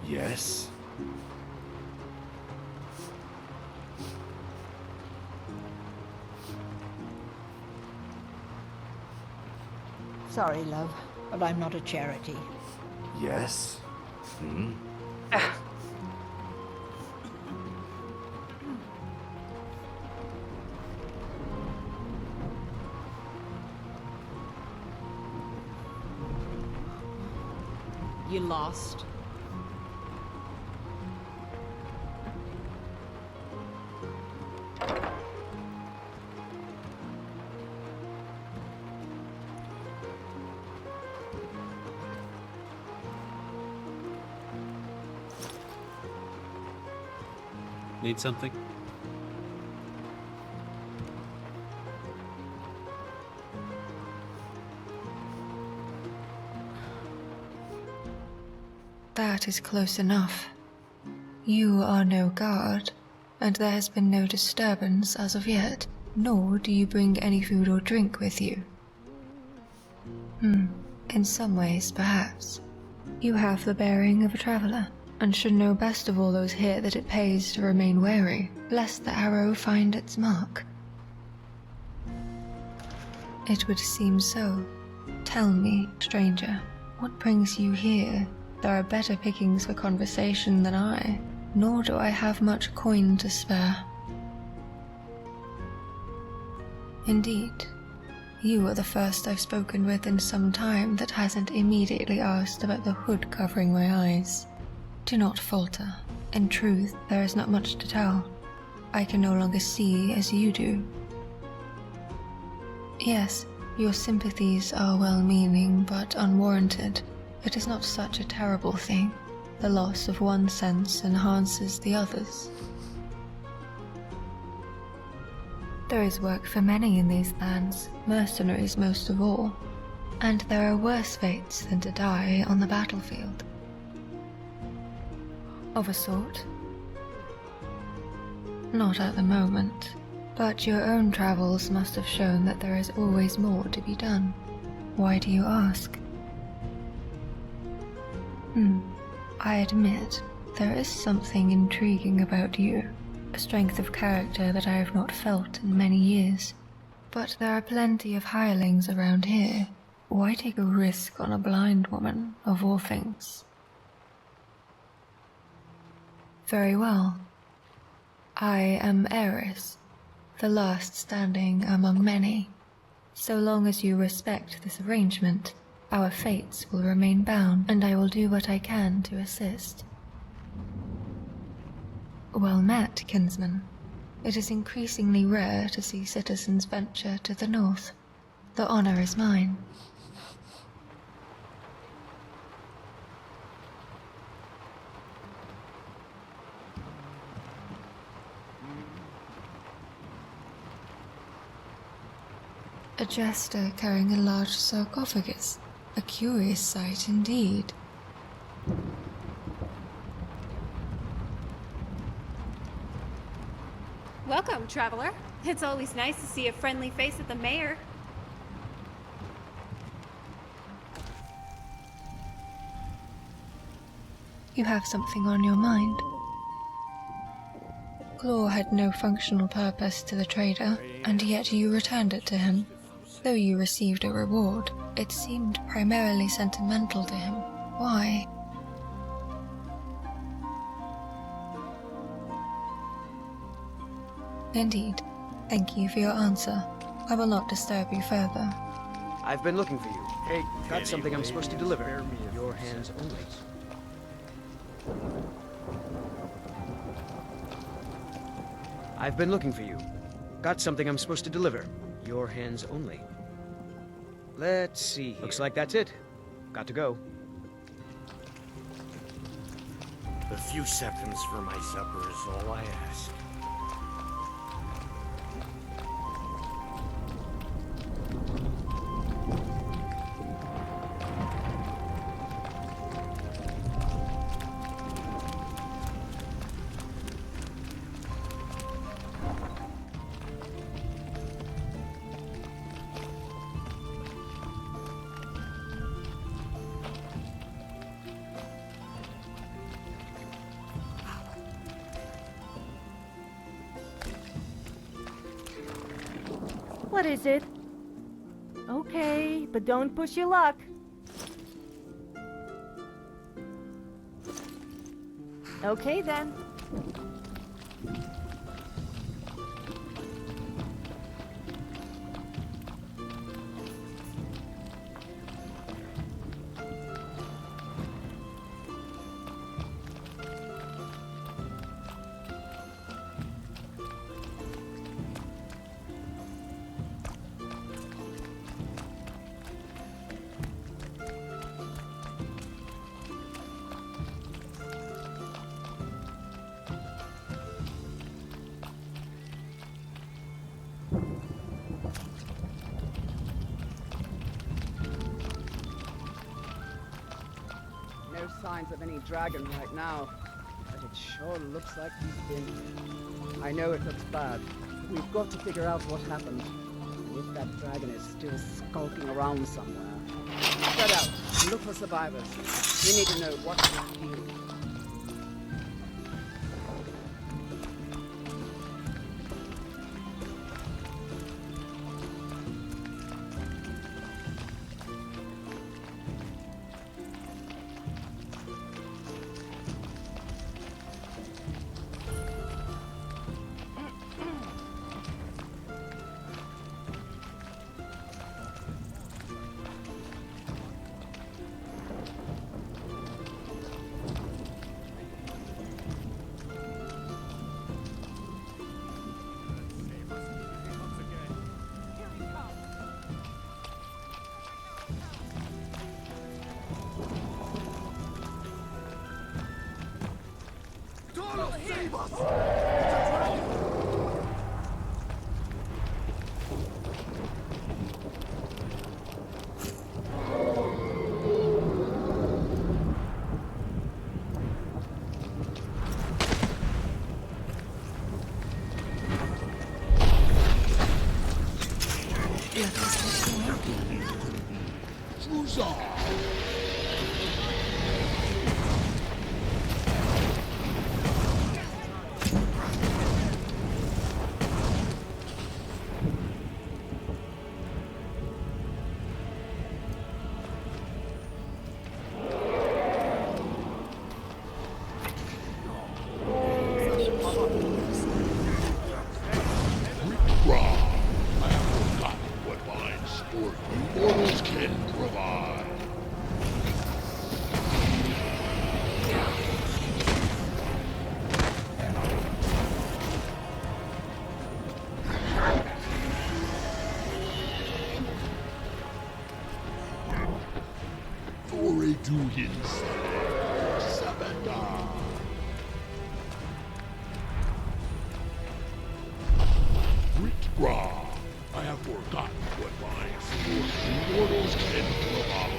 Yes? Sorry, love, but I'm not a charity. Yes? Hmm? You lost. Need something? That is close enough. You are no guard, and there has been no disturbance as of yet, nor do you bring any food or drink with you. In some ways, perhaps. You have the bearing of a traveler, and should know best of all those here that it pays to remain wary, lest the arrow find its mark. It would seem so. Tell me, stranger, what brings you here? There are better pickings for conversation than I, nor do I have much coin to spare. Indeed, you are the first I've spoken with in some time that hasn't immediately asked about the hood covering my eyes. Do not falter. In truth, there is not much to tell. I can no longer see as you do. Yes, your sympathies are well-meaning but unwarranted. It is not such a terrible thing. The loss of one sense enhances the others. There is work for many in these lands, mercenaries most of all, and there are worse fates than to die on the battlefield. Of a sort. Not at the moment, but your own travels must have shown that there is always more to be done. Why do you ask? I admit, there is something intriguing about you, a strength of character that I have not felt in many years. But there are plenty of hirelings around here. Why take a risk on a blind woman, of all things? Very well. I am Eris, the last standing among many. So long as you respect this arrangement, our fates will remain bound, and I will do what I can to assist. Well met, kinsman. It is increasingly rare to see citizens venture to the north. The honor is mine. A jester carrying a large sarcophagus. A curious sight indeed. Welcome, traveler. It's always nice to see a friendly face at the mayor. You have something on your mind. Claw had no functional purpose to the trader, and yet you returned it to him. Though you received a reward, it seemed primarily sentimental to him. Why? Indeed. Thank you for your answer. I will not disturb you further. I've been looking for you. Hey, got something I'm supposed to deliver. Your hands only. I've been looking for you. Got something I'm supposed to deliver. Your hands only. Let's see here. Looks like that's it. Got to go. A few seconds for my supper is all I ask. What is it? Okay, but don't push your luck. Okay then. No signs of any dragon right now, but it sure looks like he's been. I know it looks bad, but we've got to figure out what happened. If that dragon is still skulking around somewhere. Spread out, look for survivors. We need to know what to do. I have forgotten what my sword immortals can provide.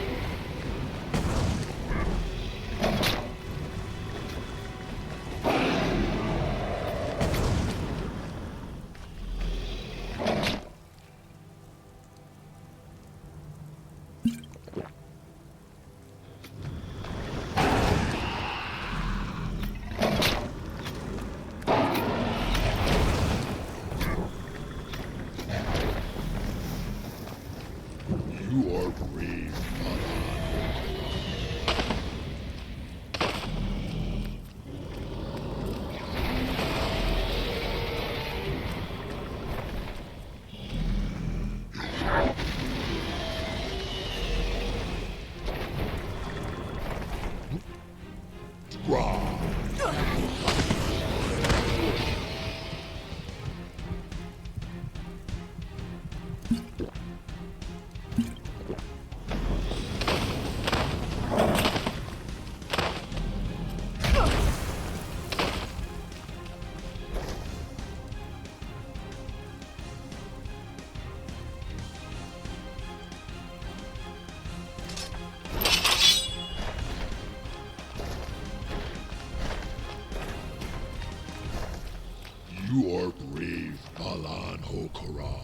You are brave, Alan Hokaran.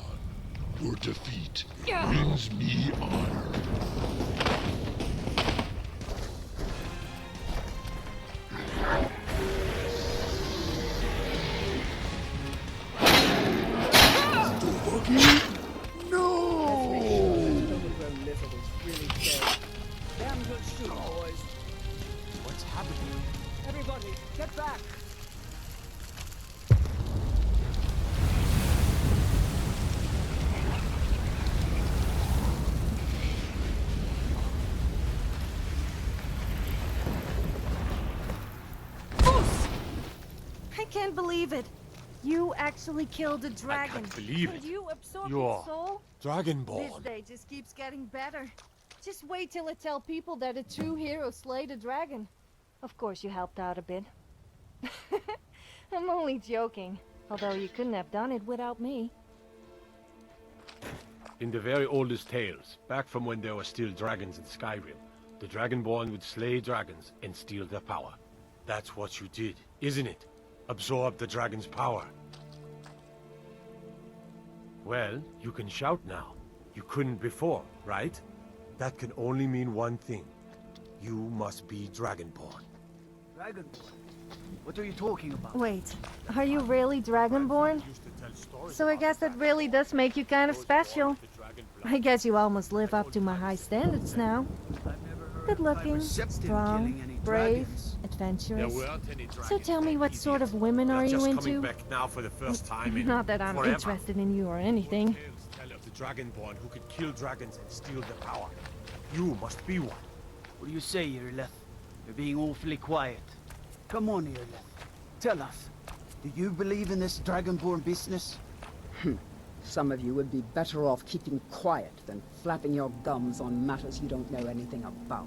Your defeat brings me honor. Dovahkiin? Everybody, get back! I can't believe it. You actually killed a dragon. can't believe And it. you absorbed You're its soul? This Dragonborn. day just keeps getting better. Just wait till I tell people that a true hero slayed a dragon. Of course you helped out a bit. I'm only joking. Although you couldn't have done it without me. In the very oldest tales, back from when there were still dragons in Skyrim, the Dragonborn would slay dragons and steal their power. That's what you did, isn't it? Absorb the dragon's power. Well, you can shout now. You couldn't before, right? That can only mean one thing. You must be Dragonborn. Dragonborn? What are you talking about? Wait, are you really Dragonborn? So I guess that really does make you kind of special. I guess you almost live up to my high standards now. Good looking, strong, brave, adventurous. So tell me, what sort of women are you Coming into? back now for the first time in Not that I'm forever. interested in you or anything. Tales tell of the Dragonborn who could kill dragons and steal their power. You must be one. What do you say, Irileth? You're being awfully quiet. Come on, Irileth. Tell us. Do you believe in this Dragonborn business? Some of you would be better off keeping quiet than flapping your gums on matters you don't know anything about.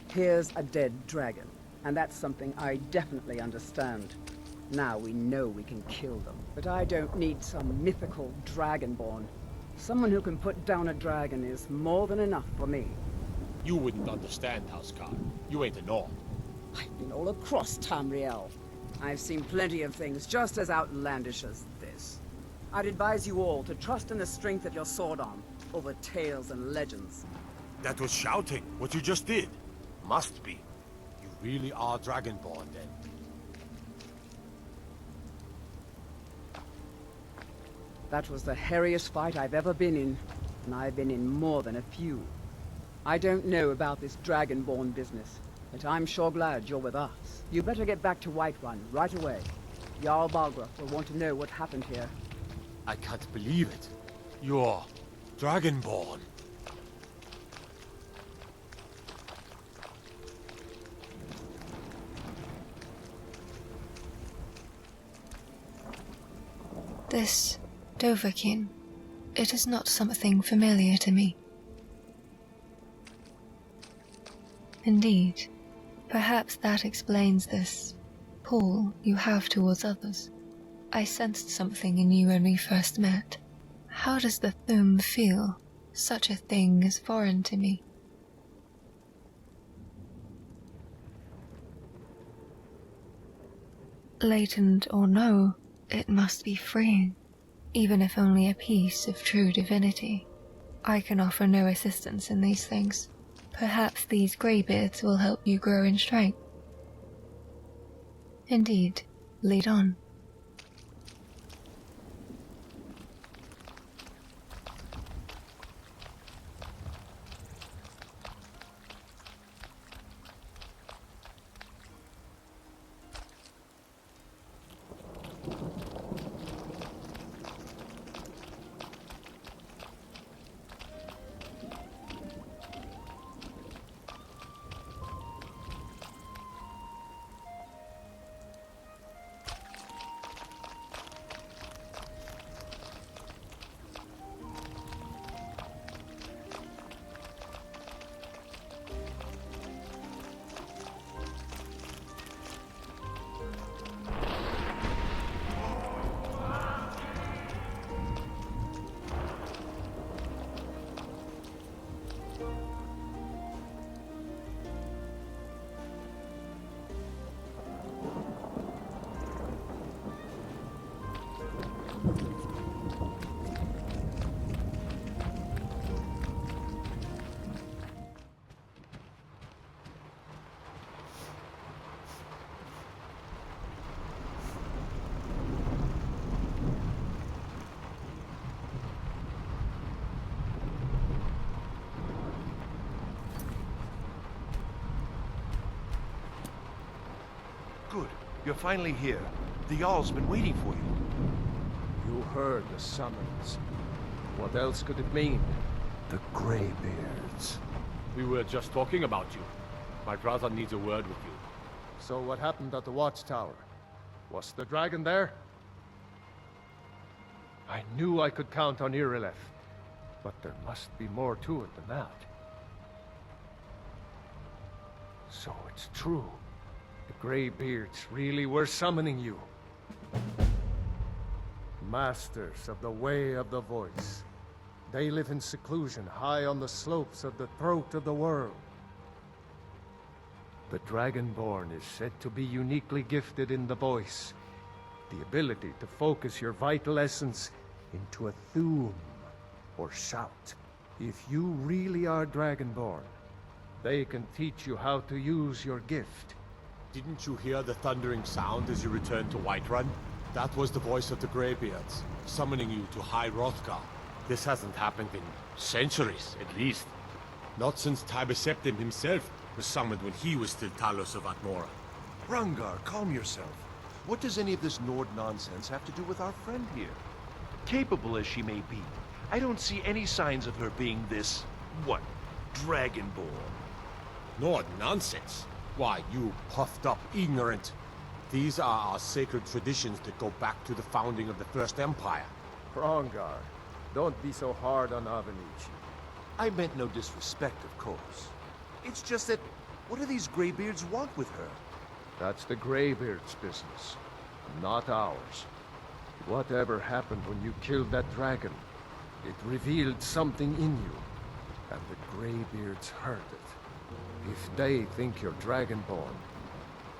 Here's a dead dragon, and that's something I definitely understand. Now we know we can kill them, but I don't need some mythical Dragonborn. Someone who can put down a dragon is more than enough for me. You wouldn't understand, Housecar. You ain't a Nord. I've been all across Tamriel. I've seen plenty of things just as outlandish as this. I'd advise you all to trust in the strength of your sword arm over tales and legends. That was shouting, what you just did. Must be. You really are Dragonborn, then. That was the hairiest fight I've ever been in, and I've been in more than a few. I don't know about this Dragonborn business, but I'm sure glad you're with us. You better get back to Whiterun right away. Jarl Balgruuf will want to know what happened here. I can't believe it. You're Dragonborn. This Dovahkiin, it is not something familiar to me. Indeed, perhaps that explains this pull you have towards others. I sensed something in you when we first met. How does the Thum feel? Such a thing is foreign to me. Latent or no, it must be freeing, even if only a piece of true divinity. I can offer no assistance in these things. Perhaps these greybeards will help you grow in strength. Indeed, lead on. Good. You're finally here. The Jarl's been waiting for you. You heard the summons. What else could it mean? The Greybeards. We were just talking about you. My brother needs a word with you. So what happened at the watchtower? Was the dragon there? I knew I could count on Irileth, but there must be more to it than that. So it's true. The Greybeards really were summoning you. Masters of the Way of the Voice. They live in seclusion high on the slopes of the throat of the world. The Dragonborn is said to be uniquely gifted in the voice. The ability to focus your vital essence into a thum, or shout. If you really are Dragonborn, they can teach you how to use your gift. Didn't you hear the thundering sound as you returned to Whiterun? That was the voice of the Greybeards, summoning you to High Hrothgar. This hasn't happened in centuries, at least. Not since Tiber Septim himself was summoned when he was still Talos of Atmora. Hrongar, calm yourself. What does any of this Nord nonsense have to do with our friend here? Capable as she may be, I don't see any signs of her being this, what, Dragonborn. Nord nonsense? Why, you puffed up ignorant. These are our sacred traditions that go back to the founding of the First Empire. Hrongar, don't be so hard on Avenichi. I meant no disrespect, of course. It's just that, what do these Greybeards want with her? That's the Greybeards' business, not ours. Whatever happened when you killed that dragon, it revealed something in you, and the Greybeards heard it. If they think you're Dragonborn,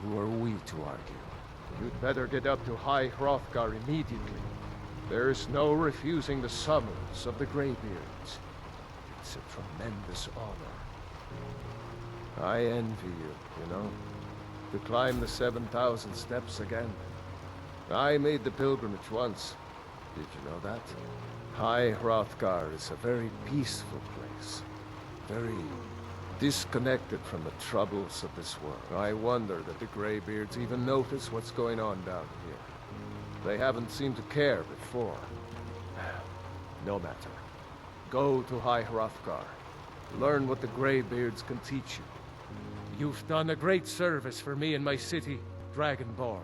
who are we to argue? You'd better get up to High Hrothgar immediately. There's no refusing the summons of the Greybeards. It's a tremendous honor. I envy you know? To climb the 7,000 steps again. I made the pilgrimage once. Did you know that? High Hrothgar is a very peaceful place. Very disconnected from the troubles of this world. I wonder that the Greybeards even notice what's going on down here. They haven't seemed to care before. No matter. Go to High Hrothgar. Learn what the Greybeards can teach you. You've done a great service for me and my city, Dragonborn.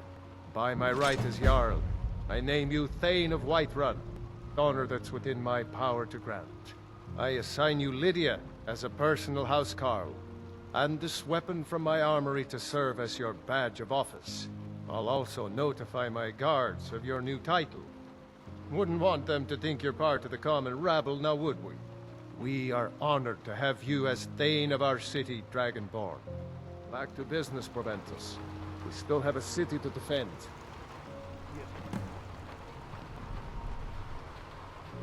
By my right as Jarl, I name you Thane of Whiterun, honor that's within my power to grant. I assign you Lydia as a personal housecarl, and this weapon from my armory to serve as your badge of office. I'll also notify my guards of your new title. Wouldn't want them to think you're part of the common rabble, now would we? We are honored to have you as Thane of our city, Dragonborn. Back to business, Proventus. We still have a city to defend.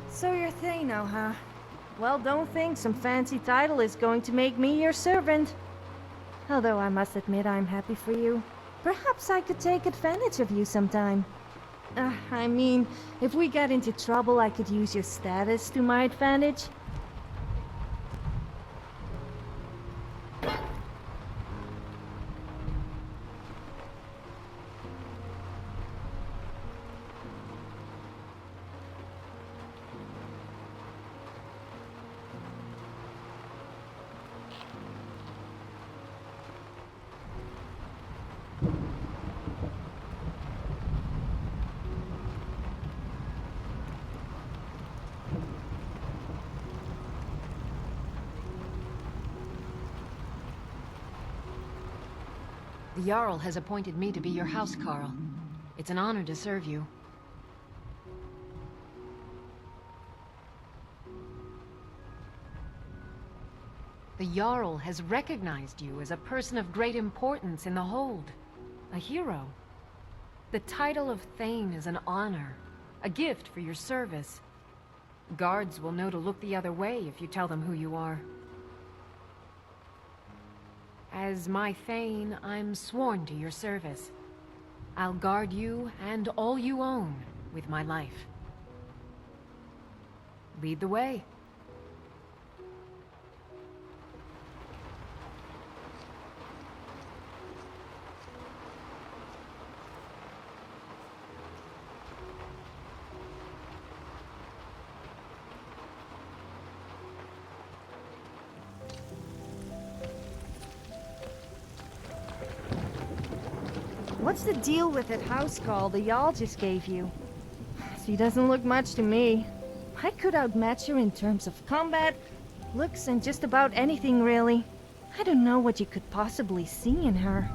So you're Thano, huh? Well, don't think some fancy title is going to make me your servant. Although I must admit I'm happy for you. Perhaps I could take advantage of you sometime. I mean, if we get into trouble, I could use your status to my advantage. The Jarl has appointed me to be your housecarl. It's an honor to serve you. The Jarl has recognized you as a person of great importance in the Hold. A hero. The title of Thane is an honor, a gift for your service. Guards will know to look the other way if you tell them who you are. As my Thane, I'm sworn to your service. I'll guard you and all you own with my life. Lead the way. What's the deal with that house call the Jarl just gave you? She doesn't look much to me. I could outmatch her in terms of combat, looks, and just about anything, really. I don't know what you could possibly see in her.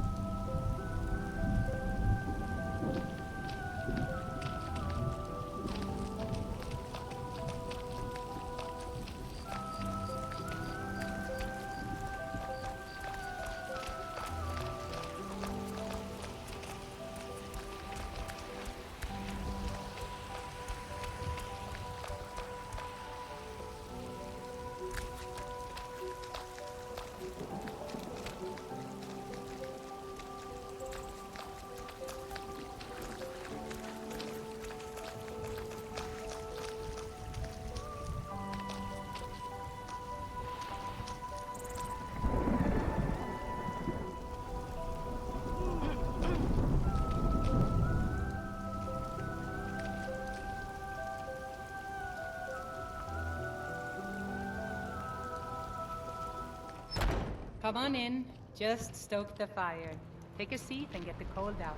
Come on in. Just stoke the fire. Take a seat and get the cold out.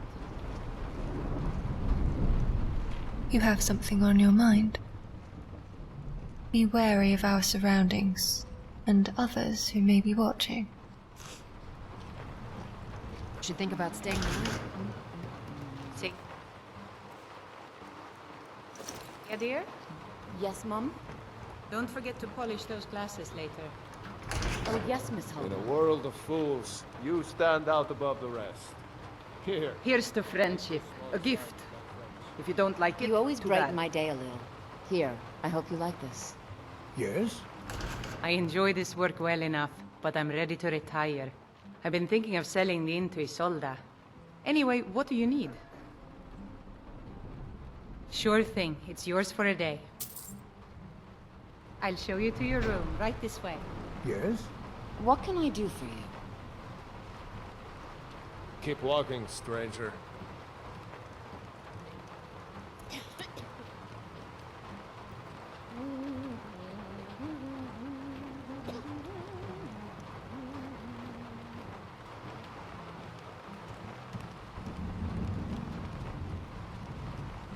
You have something on your mind. Be wary of our surroundings, and others who may be watching. Should think about staying the night. See. Yeah, dear? Yes, Mum? Don't forget to polish those glasses later. Oh, yes, Miss Holt. In a world of fools, you stand out above the rest. Here. Here's to friendship. A gift. If you don't like it, You always too brighten bad. my day a little. Here, I hope you like this. Yes? I enjoy this work well enough, but I'm ready to retire. I've been thinking of selling the inn to Isolda. Anyway, what do you need? Sure thing. It's yours for a day. I'll show you to your room, right this way. Yes? What can I do for you? Keep walking, stranger.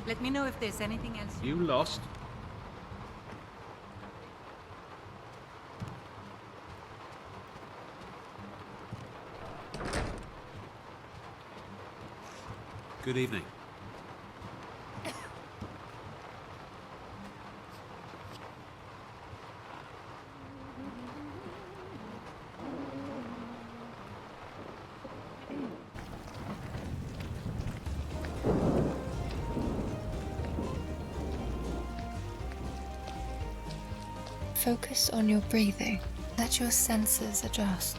Let me know if there's anything else. You lost? Good evening. Focus on your breathing. Let your senses adjust.